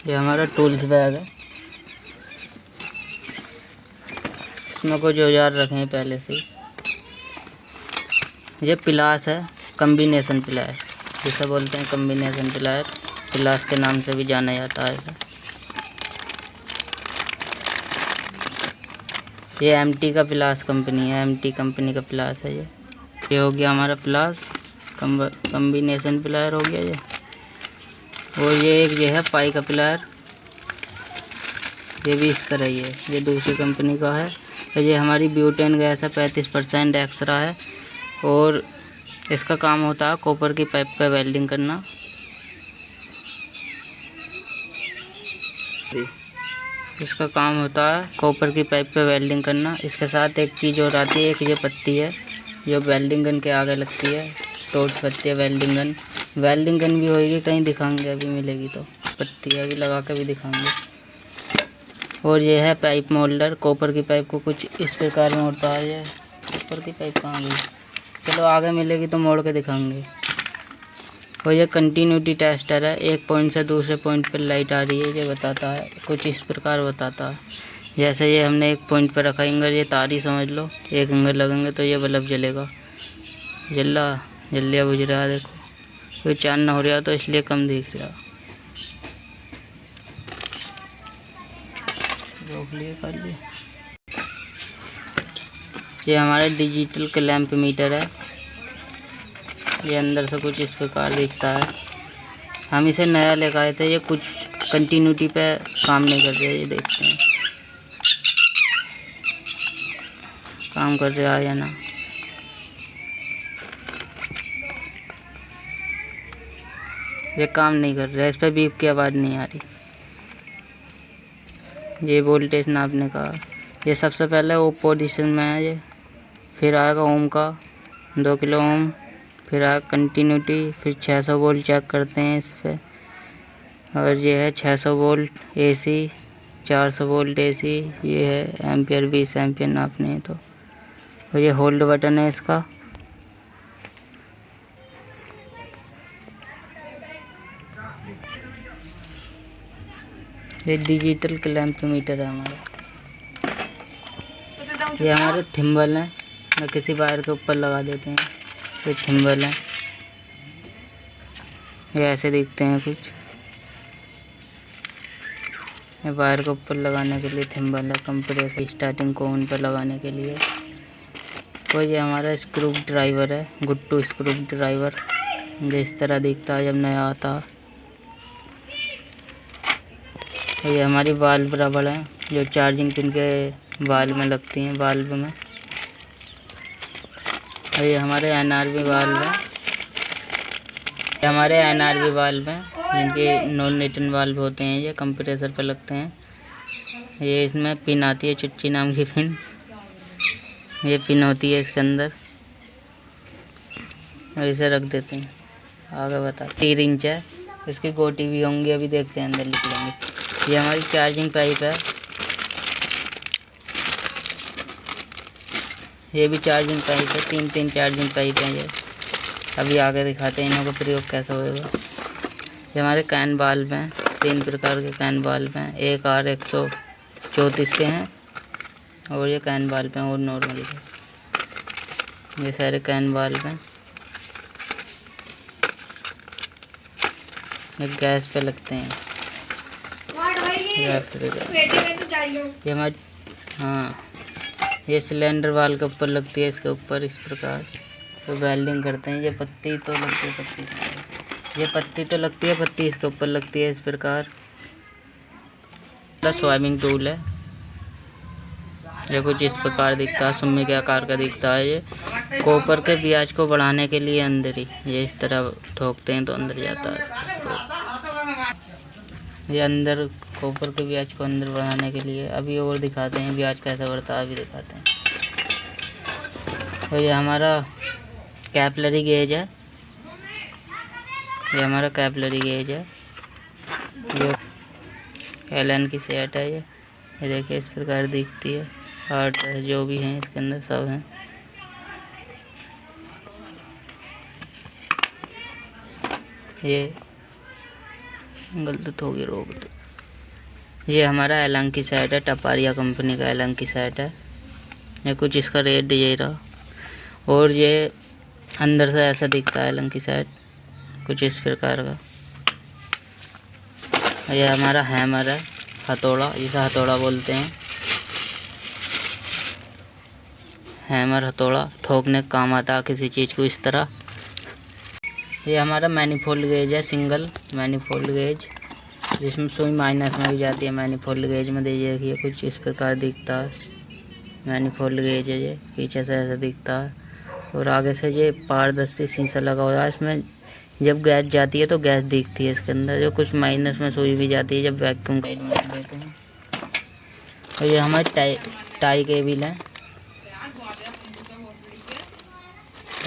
ये हमारा tools bag है। इसमें कुछ औजार रखे हैं पहले से। ये पिलास है, कम्बिनेशन प्लायर जिसे बोलते हैं, कम्बिनेशन प्लायर, पिलास के नाम से भी जाना जाता है इसे। ये एमटी का पिलास कंपनी है, एमटी कंपनी का पिलास है ये हो गया हमारा पिलास कम्बिनेशन प्लायर हो गया ये। और ये है पाई का प्लायर, ये भी इस तरह ही है, ये दूसरी कंपनी का है। तो ये हमारी ब्यूटेन गैस है, 35% एक्स्ट्रा है। और इसका काम होता है कॉपर की पाइप पे वेल्डिंग करना। इसका काम होता है कॉपर की पाइप पे वेल्डिंग करना। इसके साथ एक चीज़ और आती है, एक ये पत्ती है जो वेल्डिंग गन के आगे लगती है, टॉर्च पत्ती है वेल्डिंग गन। वेल्डिंग गन भी होगी, कहीं दिखाएंगे, अभी मिलेगी तो पत्ती अभी लगा के भी दिखाएंगे। और ये है पाइप मोल्डर, कॉपर की पाइप को कुछ इस प्रकार मोड़ता है। ये कॉपर की पाइप कहाँ गई, चलो आगे मिलेगी तो मोड़ के दिखाएंगे। और ये कंटिन्यूटी टेस्टर है, एक पॉइंट से दूसरे पॉइंट पर लाइट आ रही है, ये बताता है, कुछ इस प्रकार बताता है। जैसे ये हमने एक पॉइंट पर रखा एंगल, ये तारी समझ लो, एक एंगल लगेंगे तो ये बल्ब जलेगा। जल्दिया बुझ रहा है, देखो कोई चांद ना हो रहा तो इसलिए कम दिख रहा। रोक लिए कर लिए। ये हमारा डिजिटल क्लैंप मीटर है, ये अंदर से कुछ इस प्रकार दिखता है। हम इसे नया लेकर आए थे, ये कुछ कंटिन्यूटी पे काम नहीं कर रहा है, ये देखते हैं काम कर रहा है या ना। ये काम नहीं कर रहा है, इस पर बीप की आवाज़ नहीं आ रही। ये वोल्टेज नापने का, ये सबसे पहले ओ पोजीशन में है ये, फिर आएगा ओम का 2 किलो ओम, फिर आएगा कंटिन्यूटी, फिर 600 वोल्ट चेक करते हैं इस पर। और ये है 600 वोल्ट एसी, 400 वोल्ट एसी, ये है एम्पियर, 20 एम्पियर नापने हैं तो। और ये होल्ड बटन है इसका। ये डिजिटल क्लैंप मीटर है हमारा। ये हमारे थिम्बल हैं, ना किसी वायर के ऊपर लगा देते हैं, ये थिम्बल हैं, ये ऐसे दिखते हैं कुछ। ये वायर के ऊपर लगाने के लिए थिम्बल है, कंप्रेसर स्टार्टिंग को उन पर लगाने के लिए। तो ये हमारा स्क्रू ड्राइवर है, गुट्टू स्क्रू ड्राइवर, जो इस तरह दिखता है जब नया आता है। ये हमारी वाल्व रबड़ है, जो चार्जिंग पिन के वाल्व में लगती हैं, वाल्व में। और ये हमारे एनआरवी वाल्व है, ये हमारे एनआरवी वाल्व हैं, जिनके नॉन रिटर्न वाल्व होते हैं, ये कंप्रेसर पर लगते हैं। ये इसमें पिन आती है, चुच्ची नाम की पिन, ये पिन होती है इसके अंदर, और इसे रख देते हैं। आगे बता 3 इंच है, इसकी गोटी भी होंगी, अभी देखते हैं अंदर निकलेंगे। ये हमारी चार्जिंग पाइप है, ये भी चार्जिंग पाइप है, 3 चार्जिंग पाइप हैं ये। अभी आगे दिखाते हैं इनों का प्रयोग कैसे होएगा। ये हमारे कैन बाल्ब हैं, 3 प्रकार के कैन बाल्ब हैं, एक R 134 के हैं, और ये कैन बाल्ब हैं और नॉर्मल के। ये सारे कैन बाल्ब हैं, ये गैस पे लगते हैं। ये हमारी, हाँ, ये सिलेंडर वाल के ऊपर लगती है, इसके ऊपर इस प्रकार तो वेल्डिंग करते हैं। ये पत्ती तो लगती है, ये पत्ती तो लगती है, पत्ती इसके ऊपर लगती है इस प्रकार। स्वाइमिंग टूल है, ये कुछ इस प्रकार दिखता है, सुम्मी के आकार का दिखता है। ये कॉपर के ब्याज को बढ़ाने के लिए अंदर ही ये इस तरह ठोकते हैं तो अंदर जाता है। ये अंदर कॉपर के ब्याज को अंदर बढ़ाने के लिए। अभी और दिखाते हैं ब्याज कैसे बढ़ता है, अभी दिखाते हैं। तो ये हमारा कैपलरी गेज है, ये हमारा कैपलरी गेज है, जो एलन की सेट है। ये देखिए इस प्रकार दिखती है, हार्ट है, जो भी हैं इसके अंदर सब हैं। ये गलत हो गई, रोक दो। ये हमारा एलंग की सेट है, टपारिया कंपनी का एलंग की सेट है। ये कुछ इसका रेट यही रहा। और ये अंदर से ऐसा दिखता है एलंग की सेट, कुछ इस प्रकार का। ये हमारा हैमर है, हथौड़ा, जिसे हथौड़ा बोलते हैं। हैमर हथौड़ा ठोकने का काम आता है किसी चीज़ को इस तरह। ये हमारा मैनीफोल्ड गेज है, सिंगल मैनीफोल्ड गेज, जिसमें सुई माइनस में भी जाती है। मैनीफोल्ड गेज में देखिए कुछ इस प्रकार दिखता है। मैनीफोल्ड गेज है ये, पीछे से ऐसा दिखता है। और आगे से ये पारदर्शी शीशा लगा हुआ है। इसमें जब गैस जाती है तो गैस दिखती है इसके अंदर। जो कुछ माइनस में सुई भी जाती है जब वैक्यूम साइड में रख देते हैं। और ये हमारे टाई केबल है,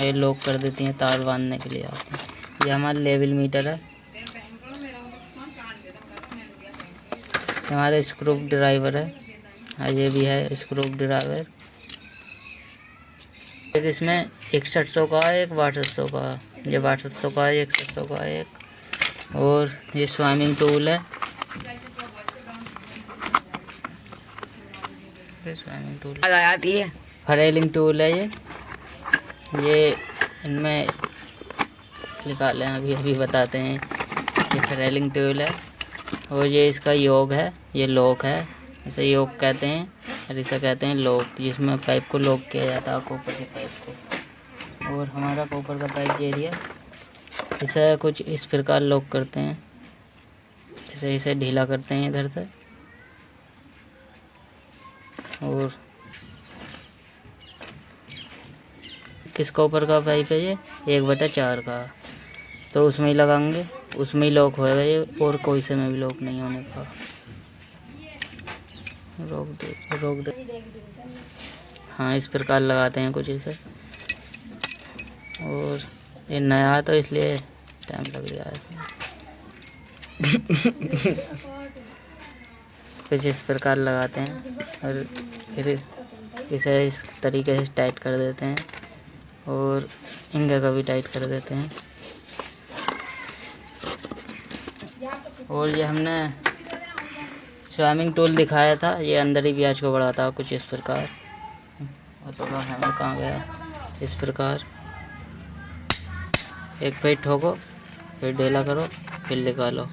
ये लॉक कर देती हैं तार बांधने के लिए आपको। ये हमारा लेवल मीटर है, हमारा स्क्रू ड्राइवर है, ये भी है स्क्रू ड्राइवर। एक इसमें 6100 का है, एक 6200 का है। ये 6200 का है, 6100 का है एक। और ये स्विमिंग टूल है, स्विमिंग टूल आती है। फरेलिंग टूल है ये इनमें निकालें अभी बताते हैं। ये फरेलिंग टूल है। और ये इसका योग है, ये लॉक है, इसे योग कहते हैं। और इसे कहते हैं लॉक, जिसमें पाइप को लॉक किया जाता है, कॉपर के पाइप को। और हमारा कॉपर का पाइप एरिया, इसे कुछ इस प्रकार लॉक करते हैं। इसे ढीला करते हैं इधर से। और किस कॉपर का पाइप है ये? 1/4 का, तो उसमें ही लगाएंगे, उसमें ही लॉक होएगा ये, और कोई से में भी लॉक नहीं होने का। रोक दे। हाँ, इस प्रकार लगाते हैं कुछ इसे। और ये नया तो इसलिए टाइम लग गया इसमें। कुछ इस प्रकार लगाते हैं और फिर इसे इस तरीके से टाइट कर देते हैं। और इंगे का भी टाइट कर देते हैं। और ये हमने स्विमिंग टूल दिखाया था, ये अंदर ही ब्याज को बढ़ाता है कुछ इस प्रकार। और तो हैमर कहाँ गया? इस प्रकार एक फिर ठोको, फिर ढीला करो, फिर निकालो,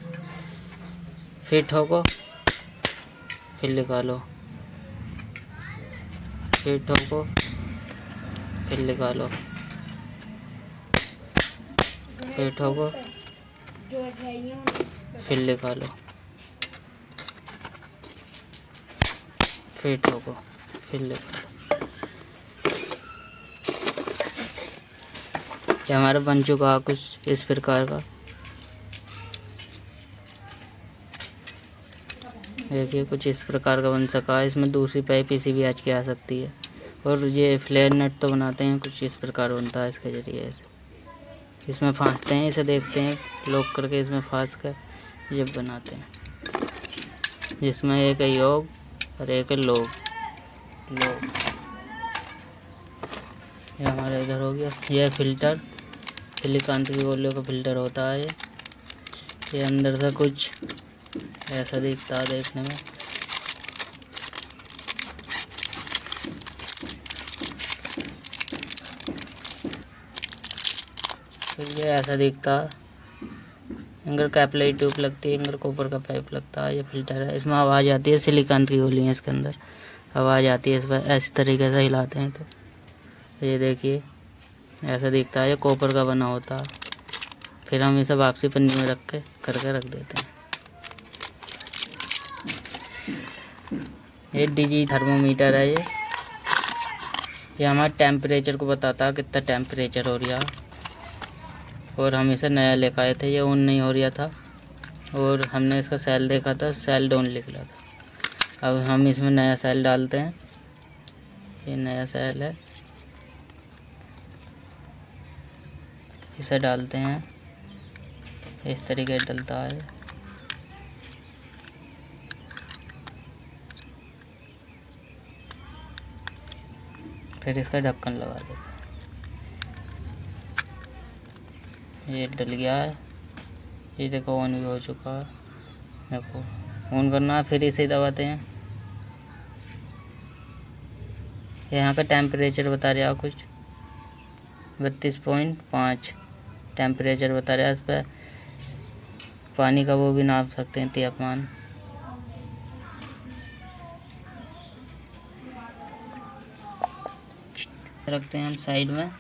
फिर ठोको, फिर निकालो, फिर ठोको, फिर निकालो, फिर ठोको, फिर निकालो, फिर ठोको, फिर निकालो। ये हमारा बन चुका कुछ इस प्रकार का। देखिए कुछ इस प्रकार का बन सका है। इसमें दूसरी पाइप इसी भी आज की आ सकती है। और ये फ्लेयर नट तो बनाते हैं, कुछ इस प्रकार बनता है इसके जरिए से। इसमें फांसते हैं, इसे देखते हैं लॉक करके, इसमें फांस कर जब बनाते हैं, जिसमें एक है योग और एक है लोग। ये हमारा इधर हो गया। यह फिल्टर, सिलिकॉन की गोलियों का फिल्टर होता है ये अंदर से कुछ ऐसा दिखता है देखने में। फिर ये ऐसा दिखता है। इंगर कैपलरी ट्यूब लगती है, इंगर कॉपर का पाइप लगता है। ये फिल्टर है, इसमें आवाज़ आती है, सिलिकॉन की गोली है इसके अंदर, आवाज़ आती है। इस पर ऐसे तरीके से हिलाते हैं तो ये देखिए ऐसा दिखता है। ये कॉपर का बना होता है। फिर हम इसे वापसी पन्नी में रख देते हैं। ये डिजी थर्मोमीटर है ये हमारे टेम्परेचर को बताता है कितना टेम्परेचर हो रहा है। और हम इसे नया लेकर आए थे, ये ऑन नहीं हो रहा था। और हमने इसका सेल देखा था, सेल डाउन निकला था। अब हम इसमें नया सेल डालते हैं। ये नया सेल है, इसे डालते हैं। इस तरीके से डलता है। फिर इसका ढक्कन लगा देते हैं। ये डल गया है, ये देखो ऑन भी हो चुका है। देखो ऑन करना है, फिर इसे दबाते हैं। यहाँ का टेम्परेचर बता रहा है कुछ 32.5 टेम्परेचर बता रहा है। इस पर पानी का वो भी नाप सकते हैं, तापमान। रखते हैं हम साइड में।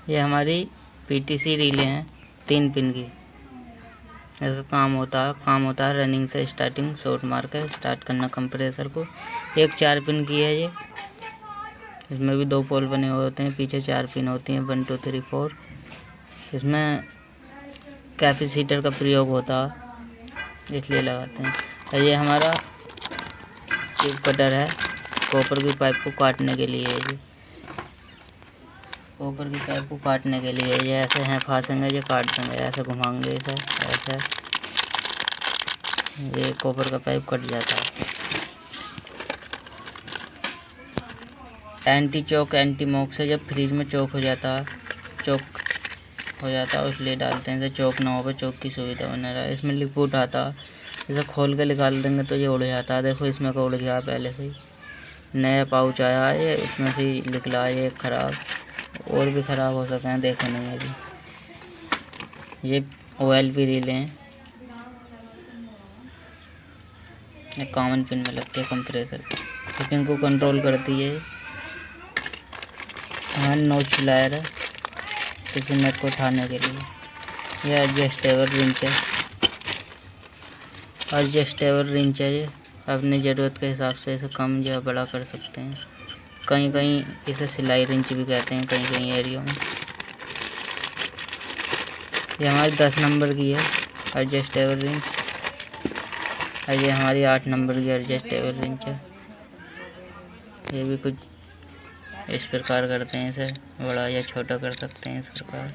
ये हमारी पीटीसी रीलें हैं 3 पिन की। इसका काम होता है रनिंग से स्टार्टिंग शॉर्ट मार के स्टार्ट करना कंप्रेसर को। एक 4 पिन की है ये। इसमें भी 2 पोल बने हुए होते हैं, पीछे 4 पिन होती हैं 1 2 3 4। इसमें कैपेसिटर का प्रयोग होता है इसलिए लगाते हैं। और ये हमारा ट्यूब कटर है कॉपर की पाइप को काटने के लिए। ये कॉपर की पाइप को काटने के लिए ये ऐसे हैं फांसेंगे, ये काट देंगे। ऐसे घुमाएंगे इसे ऐसे, ये कॉपर का पाइप कट जाता है। एंटी चौक एंटी मॉक से जब फ्रिज में चौक हो जाता है इसलिए डालते हैं, जैसे चौक ना हो पर चौक की सुविधा बना रहा है। इसमें लिक्विड आता है, इसे खोल के निकाल देंगे तो ये उड़ जाता है। देखो इसमें का उड़ गया पहले से ही। नया पाउच आया है ये, इसमें से ही निकला है ये ख़राब, और भी ख़राब हो सके हैं, देखो नहीं अभी। ये ऑयल भी रीलें हैं, ये कॉमन पिन में लगती है कंप्रेसर की। फिटिंग को कंट्रोल करती है। हैंड नोच प्लायर है किसी नट को उठाने के लिए। ये एडजस्टेबल रिंच है। ये अपनी ज़रूरत के हिसाब से इसे कम या बड़ा कर सकते हैं। कहीं कहीं इसे सिलाई रिंच भी कहते हैं कहीं कहीं एरिया में। ये हमारी 10 नंबर की है एडजस्टेबल रिंच, और ये हमारी 8 नंबर की एडजस्टेबल रिंच है। ये भी कुछ इस प्रकार करते हैं, इसे बड़ा या छोटा कर सकते हैं इस प्रकार।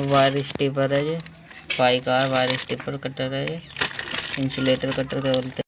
वायर स्टिपर है ये, पाई का वायर स्टिपर कटर है ये, इंसुलेटर कटर का बोलते हैं।